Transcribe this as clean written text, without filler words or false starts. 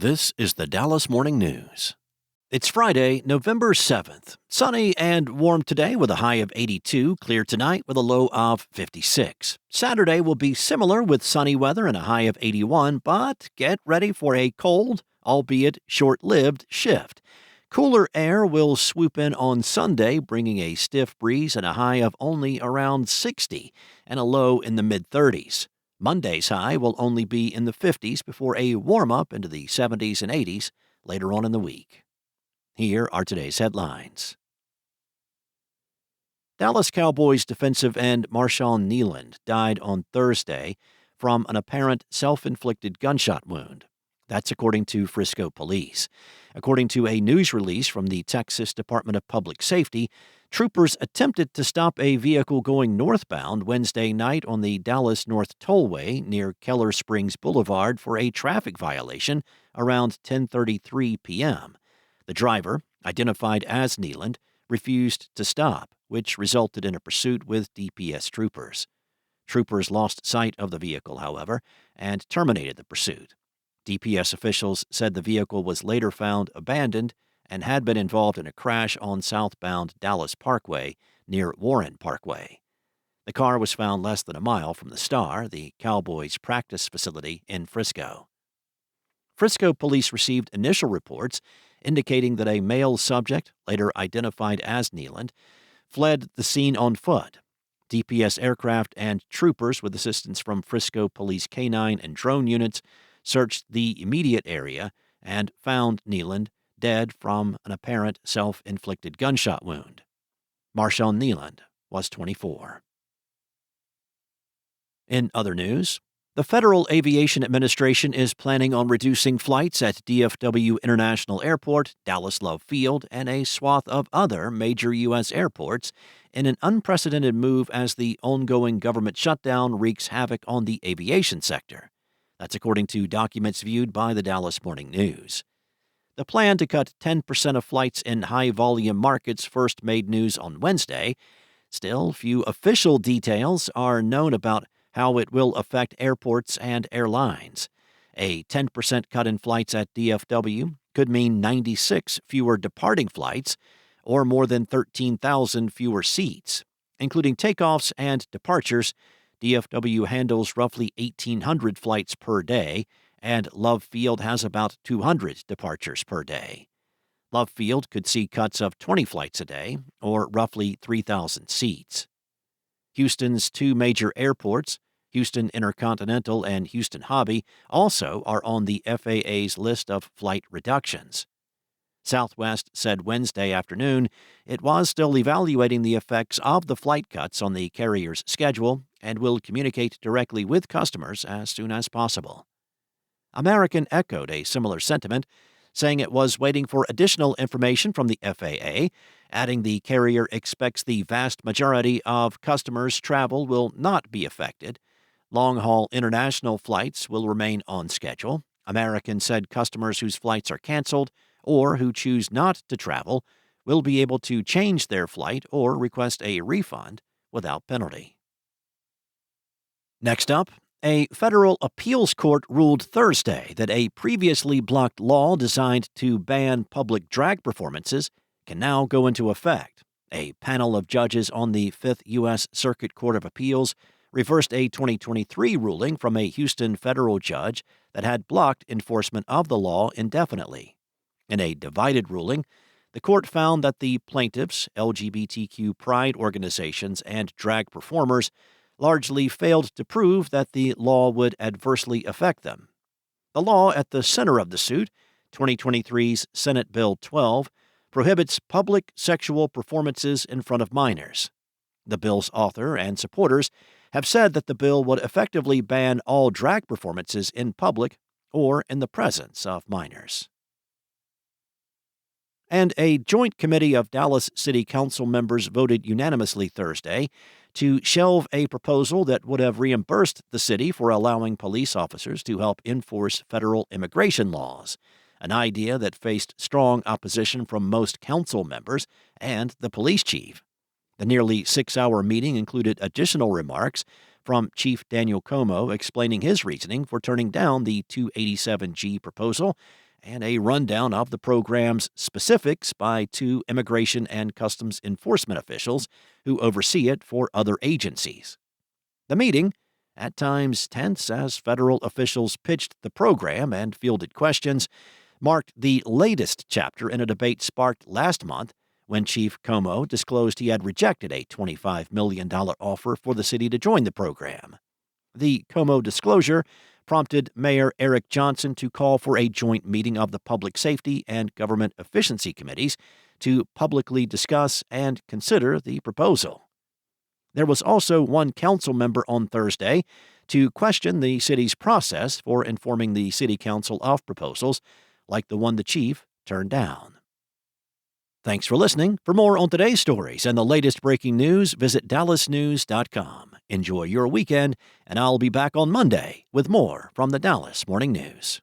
This is the Dallas Morning News. It's Friday, November 7th. Sunny and warm today with a high of 82, clear tonight with a low of 56. Saturday will be similar with sunny weather and a high of 81, but get ready for a cold, albeit short-lived, shift. Cooler air will swoop in on Sunday, bringing a stiff breeze and a high of only around 60 and a low in the mid-30s. Monday's high will only be in the 50s before a warm-up into the 70s and 80s later on in the week. Here are today's headlines. Dallas Cowboys defensive end Marshawn Kneeland died on Thursday from an apparent self-inflicted gunshot wound. That's according to Frisco police. According to a news release from the Texas Department of Public Safety, troopers attempted to stop a vehicle going northbound Wednesday night on the Dallas North Tollway near Keller Springs Boulevard for a traffic violation around 10:33 p.m. The driver, identified as Kneeland, refused to stop, which resulted in a pursuit with DPS troopers. Troopers lost sight of the vehicle, however, and terminated the pursuit. DPS officials said the vehicle was later found abandoned and had been involved in a crash on southbound Dallas Parkway near Warren Parkway. The car was found less than a mile from the Star, the Cowboys' practice facility in Frisco. Frisco police received initial reports indicating that a male subject, later identified as Kneeland, fled the scene on foot. DPS aircraft and troopers with assistance from Frisco Police Canine and drone units searched the immediate area and found Kneeland dead from an apparent self-inflicted gunshot wound. Marshawn Kneeland was 24. In other news, the Federal Aviation Administration is planning on reducing flights at DFW International Airport, Dallas Love Field, and a swath of other major U.S. airports in an unprecedented move as the ongoing government shutdown wreaks havoc on the aviation sector. That's according to documents viewed by the Dallas Morning News. The plan to cut 10% of flights in high-volume markets first made news on Wednesday. Still, few official details are known about how it will affect airports and airlines. A 10% cut in flights at DFW could mean 96 fewer departing flights or more than 13,000 fewer seats. Including takeoffs and departures, DFW handles roughly 1,800 flights per day, and Love Field has about 200 departures per day. Love Field could see cuts of 20 flights a day, or roughly 3,000 seats. Houston's two major airports, Houston Intercontinental and Houston Hobby, also are on the FAA's list of flight reductions. Southwest said Wednesday afternoon it was still evaluating the effects of the flight cuts on the carrier's schedule and will communicate directly with customers as soon as possible. American echoed a similar sentiment, saying it was waiting for additional information from the FAA, adding the carrier expects the vast majority of customers' travel will not be affected. Long-haul international flights will remain on schedule. American said customers whose flights are canceled or who choose not to travel will be able to change their flight or request a refund without penalty. Next up, a federal appeals court ruled Thursday that a previously blocked law designed to ban public drag performances can now go into effect. A panel of judges on the Fifth U.S. Circuit Court of Appeals reversed a 2023 ruling from a Houston federal judge that had blocked enforcement of the law indefinitely. In a divided ruling, the court found that the plaintiffs, LGBTQ pride organizations, and drag performers largely failed to prove that the law would adversely affect them. The law at the center of the suit, 2023's Senate Bill 12, prohibits public sexual performances in front of minors. The bill's author and supporters have said that the bill would effectively ban all drag performances in public or in the presence of minors. And a joint committee of Dallas City Council members voted unanimously Thursday to shelve a proposal that would have reimbursed the city for allowing police officers to help enforce federal immigration laws, an idea that faced strong opposition from most council members and the police chief. The nearly 6-hour meeting included additional remarks from Chief Daniel Como explaining his reasoning for turning down the 287G proposal and a rundown of the program's specifics by two Immigration and Customs Enforcement officials who oversee it for other agencies. The meeting, at times tense as federal officials pitched the program and fielded questions, marked the latest chapter in a debate sparked last month when Chief Como disclosed he had rejected a $25 million offer for the city to join the program. The Como disclosure prompted Mayor Eric Johnson to call for a joint meeting of the Public Safety and Government Efficiency Committees to publicly discuss and consider the proposal. There was also one council member on Thursday to question the city's process for informing the city council of proposals like the one the chief turned down. Thanks for listening. For more on today's stories and the latest breaking news, visit dallasnews.com. Enjoy your weekend, and I'll be back on Monday with more from the Dallas Morning News.